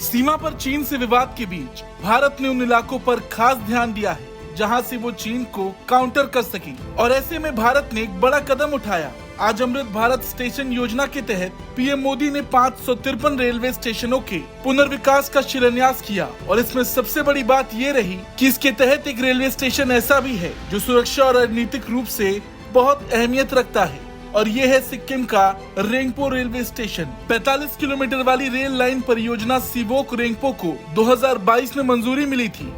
सीमा पर चीन से विवाद के बीच भारत ने उन इलाकों पर खास ध्यान दिया है जहां से वो चीन को काउंटर कर सके और ऐसे में भारत ने एक बड़ा कदम उठाया। आज अमृत भारत स्टेशन योजना के तहत पीएम मोदी ने 553 रेलवे स्टेशनों के पुनर्विकास का शिलान्यास किया और इसमें सबसे बड़ी बात ये रही कि इसके तहत एक रेलवे स्टेशन ऐसा भी है जो सुरक्षा और रणनीतिक रूप से बहुत अहमियत रखता है और ये है सिक्किम का रेंगपो रेलवे स्टेशन। 45 किलोमीटर वाली रेल लाइन परियोजना सिवोक रेंगपो को 2022 में मंजूरी मिली थी।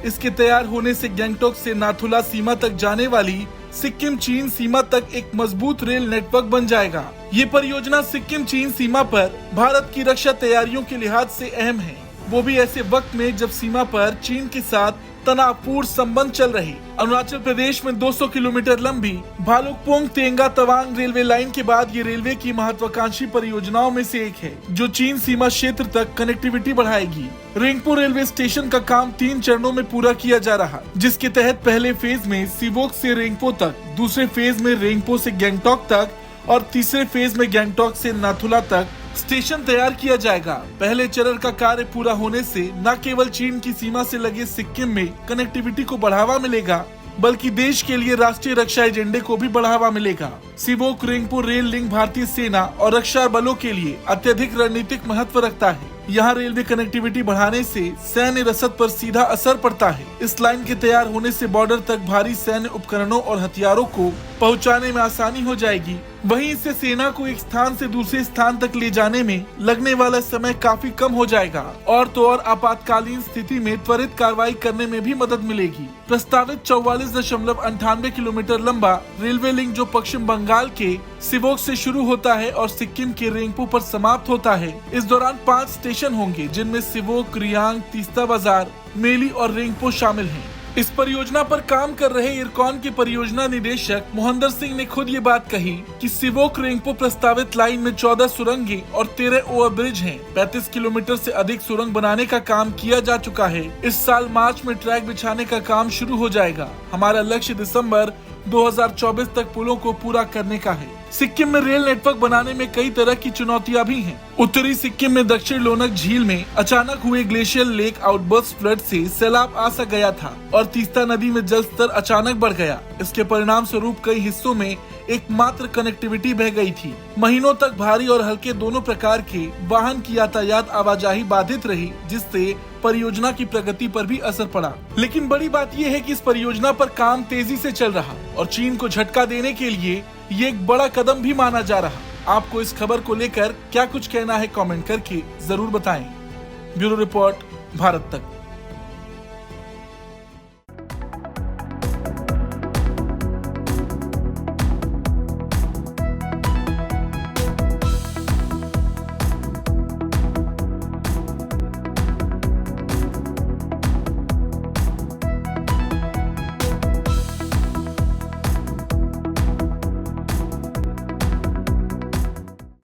इसके तैयार होने से गैंगटॉक से नाथुला सीमा तक जाने वाली सिक्किम चीन सीमा तक एक मजबूत रेल नेटवर्क बन जाएगा। ये परियोजना सिक्किम चीन सीमा पर भारत की रक्षा तैयारियों के लिहाज से अहम है, वो भी ऐसे वक्त में जब सीमा पर चीन के साथ तनावपूर्ण संबंध चल रहे। अरुणाचल प्रदेश में 200 किलोमीटर लंबी भालुकपोंग तेंगा तवांग रेलवे लाइन के बाद ये रेलवे की महत्वाकांक्षी परियोजनाओं में से एक है जो चीन सीमा क्षेत्र तक कनेक्टिविटी बढ़ाएगी। रेंगपो रेलवे स्टेशन का काम 3 चरणों में पूरा किया जा रहा, जिसके तहत पहले फेज में सिवोक से रेंगपो तक, दूसरे फेज में रेंगपो से गैंगटॉक तक और तीसरे फेज में गैंगटॉक से नाथुला तक स्टेशन तैयार किया जाएगा। पहले चरण का कार्य पूरा होने से न केवल चीन की सीमा से लगे सिक्किम में कनेक्टिविटी को बढ़ावा मिलेगा बल्कि देश के लिए राष्ट्रीय रक्षा एजेंडे को भी बढ़ावा मिलेगा। सिवोक रेंगपो रेल लिंक भारतीय सेना और रक्षा बलों के लिए अत्यधिक रणनीतिक महत्व रखता है। यहाँ रेलवे कनेक्टिविटी बढ़ाने से सैन्य रसद पर सीधा असर पड़ता है। इस लाइन के तैयार होने से बॉर्डर तक भारी सैन्य उपकरणों और हथियारों को पहुँचाने में आसानी हो जाएगी। वहीं इससे सेना को एक स्थान से दूसरे स्थान तक ले जाने में लगने वाला समय काफी कम हो जाएगा और तो और आपातकालीन स्थिति में त्वरित कार्रवाई करने में भी मदद मिलेगी। प्रस्तावित 44.98 किलोमीटर लंबा रेलवे लिंक जो पश्चिम बंगाल के सिवोक से शुरू होता है और सिक्किम के रेंगपो पर समाप्त होता है। इस दौरान 5 स्टेशन होंगे जिनमें सिवोक, रियांग, तीस्ता बाजार, मेली और रेंगपो शामिल हैं। इस परियोजना पर काम कर रहे इरकॉन के परियोजना निदेशक मोहंदर सिंह ने खुद ये बात कही कि सिवोक रेंगपो प्रस्तावित लाइन में 14 सुरंगें और 13 ओवरब्रिज हैं। 35 किलोमीटर से अधिक सुरंग बनाने का काम किया जा चुका है। इस साल मार्च में ट्रैक बिछाने का काम शुरू हो जाएगा। हमारा लक्ष्य दिसंबर 2024 तक पुलों को पूरा करने का है। सिक्किम में रेल नेटवर्क बनाने में कई तरह की चुनौतियां भी हैं। उत्तरी सिक्किम में दक्षिण लोनक झील में अचानक हुए ग्लेशियर लेक आउटबर्स्ट फ्लड से सैलाब आ सा गया था और तीस्ता नदी में जल स्तर अचानक बढ़ गया। इसके परिणाम स्वरूप कई हिस्सों में एकमात्र कनेक्टिविटी बह गई थी। महीनों तक भारी और हल्के दोनों प्रकार के वाहन की यातायात आवाजाही बाधित रही, जिससे परियोजना की प्रगति पर भी असर पड़ा। लेकिन बड़ी बात यह है कि इस परियोजना पर काम तेजी से चल रहा और चीन को झटका देने के लिए ये एक बड़ा कदम भी माना जा रहा। आपको इस खबर को लेकर क्या कुछ कहना है, कमेंट करके जरूर बताएं। ब्यूरो रिपोर्ट, भारत तक।